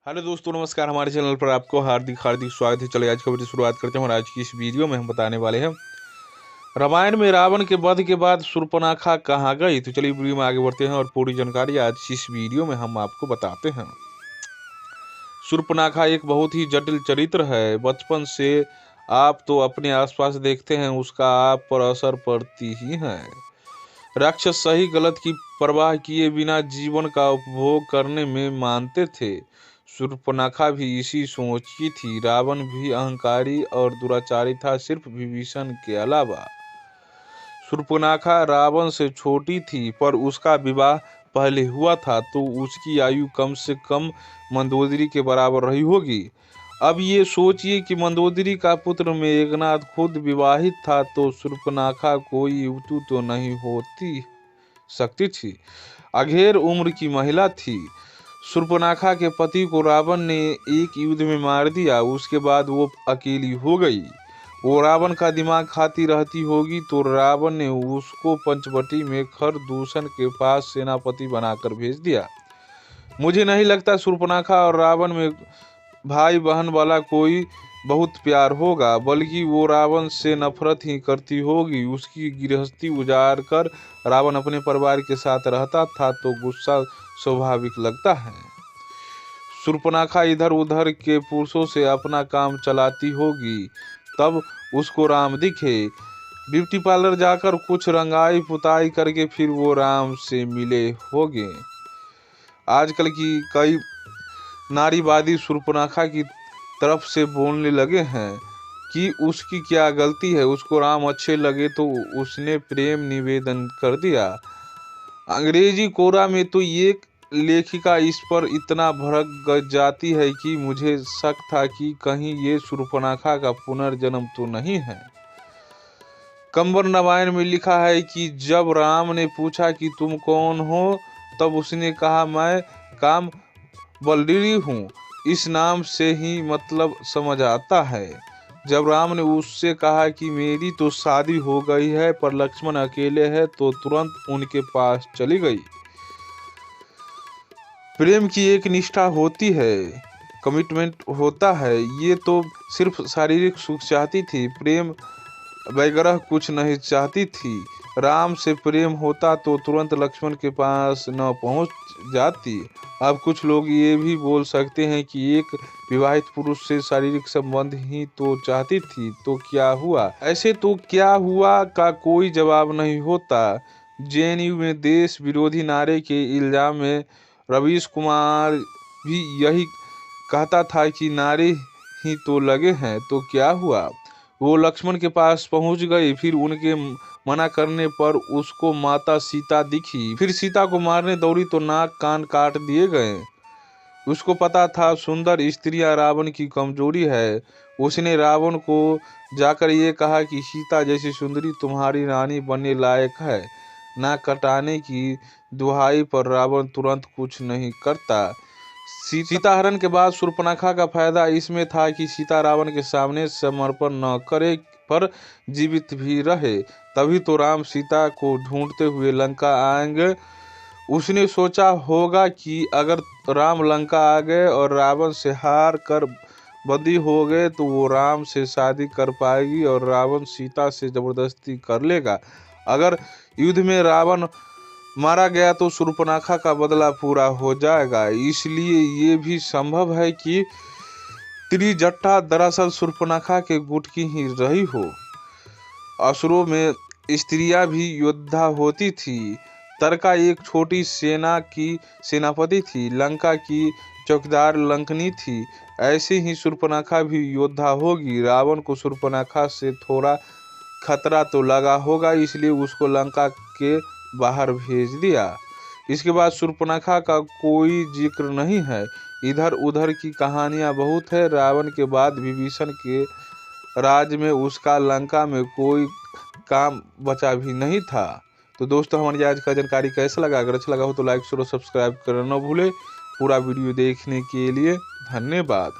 Hello दोस्तों, नमस्कार। हमारे चैनल पर आपको हार्दिक हार्दिक स्वागत है। चलिए आज की वीडियो शुरुआत करते हैं। और आज की इस वीडियो में हम बताने वाले हैं रामायण में रावण के वध के बाद शूर्पणखा कहाँ गई। तो चलिए वीडियो में आगे बढ़ते हैं और पूरी जानकारी आज इस वीडियो में हम आपको बताते हैं। शूर्पणखा एक बहुत ही जटिल चरित्र है। बचपन से आप तो अपने आसपास देखते हैं, उसका आप पर असर पड़ती ही है। राक्षस सही गलत की परवाह किए बिना जीवन का उपभोग करने में मानते थे। शूर्पणखा भी इसी सोच की थी। रावण भी अहंकारी और दुराचारी था, सिर्फ विभीषण के अलावा। शूर्पणखा रावण से छोटी थी, पर उसका विवाह पहले हुआ था, तो उसकी आयु कम से कम मंदोदरी के बराबर रही होगी। अब ये सोचिए कि मंदोदरी का पुत्र मेघनाद खुद विवाहित था, तो शूर्पणखा कोई युवती तो नहीं होती सकती थी। अघेर उम्र की महिला थी। शूर्पणखा के पति को रावण ने एक युद्ध में मार दिया। उसके बाद वो अकेली हो गई। वो रावण का दिमाग खाती रहती होगी, तो रावण ने उसको पंचवटी में खरदूषण के पास सेनापति बनाकर भेज दिया। मुझे नहीं लगता शूर्पणखा और रावण में भाई बहन वाला कोई बहुत प्यार होगा, बल्कि वो रावण से नफरत ही करती होगी। उसकी गृहस्थी उजाड़ कर रावण अपने परिवार के साथ रहता था, तो गुस्सा स्वाभाविक लगता है। शूर्पणखा इधर उधर के पुरुषों से अपना काम चलाती होगी, तब उसको राम दिखे। ब्यूटी पार्लर जाकर कुछ रंगाई पुताई करके फिर वो राम से मिले होंगे। आजकल की कई नारीवादी शूर्पणखा की तरफ से बोलने लगे हैं कि उसकी क्या गलती है, उसको राम अच्छे लगे तो उसने प्रेम निवेदन कर दिया। अंग्रेजी कोरा में तो एक लेखिका इस पर इतना भड़क जाती है कि मुझे शक था कि कहीं ये शूर्पणखा का पुनर्जन्म तो नहीं है। कंबर रामायण में लिखा है कि जब राम ने पूछा कि तुम कौन हो, तब उसने कहा, मैं काम बलडीरी हूँ। इस नाम से ही मतलब समझ आता है। जब राम ने उससे कहा कि मेरी तो शादी हो गई है, पर लक्ष्मण अकेले हैं, तो तुरंत उनके पास चली गई। प्रेम की एक निष्ठा होती है, कमिटमेंट होता है। ये तो सिर्फ शारीरिक सुख चाहती थी, प्रेम वगैरह कुछ नहीं चाहती थी। राम से प्रेम होता तो तुरंत लक्ष्मण के पास न पहुंच जाती। अब कुछ लोग ये भी बोल सकते हैं कि एक विवाहित पुरुष से शारीरिक संबंध ही तो चाहती थी, तो क्या हुआ? ऐसे तो क्या हुआ का कोई जवाब नहीं होता। जेएनयू में देश विरोधी नारे के इल्जाम में रवीश कुमार भी यही कहता था कि नारे ही तो लगे हैं, तो क्या हुआ? वो लक्ष्मण के पास पहुंच गई, फिर उनके मना करने पर उसको माता सीता दिखी। फिर सीता को मारने दौड़ी तो नाक कान काट दिए गए। उसको पता था सुंदर स्त्रियां रावण की कमजोरी है। उसने रावण को जाकर ये कहा कि सीता जैसी सुंदरी तुम्हारी रानी बनने लायक है। नाक कटाने की दुहाई पर रावण तुरंत कुछ नहीं करता। सीता हरण के बाद शूर्पणखा का फायदा इसमें था कि सीता रावण के सामने समर्पण न करे, पर जीवित भी रहे। तभी तो राम सीता को ढूंढते हुए लंका आएंगे। उसने सोचा होगा कि अगर राम लंका आ गए और रावण से हार कर बंदी हो गए, तो वो राम से शादी कर पाएगी और रावण सीता से जबरदस्ती कर लेगा। अगर युद्ध में रावण मारा गया तो शूर्पणखा का बदला पूरा हो जाएगा। इसलिए ये भी संभव है कि त्रिजटा दरअसल शूर्पणखा के गुट की ही रही हो। असुरों में स्त्रियां भी योद्धा होती थी। तारका एक छोटी सेना की सेनापति थी। लंका की चौकीदार लंकनी थी। ऐसे ही शूर्पणखा भी योद्धा होगी। रावण को शूर्पणखा से थोड़ा खतरा तो लगा होगा, इसलिए उसको लंका के बाहर भेज दिया। इसके बाद शूर्पणखा का कोई जिक्र नहीं है। इधर उधर की कहानियां बहुत है। रावण के बाद विभीषण के राज में उसका लंका में कोई काम बचा भी नहीं था। तो दोस्तों, हमारी आज का जानकारी कैसा लगा? अगर अच्छा लगा हो तो लाइक शेयर और सब्सक्राइब करना न भूले। पूरा वीडियो देखने के लिए धन्यवाद।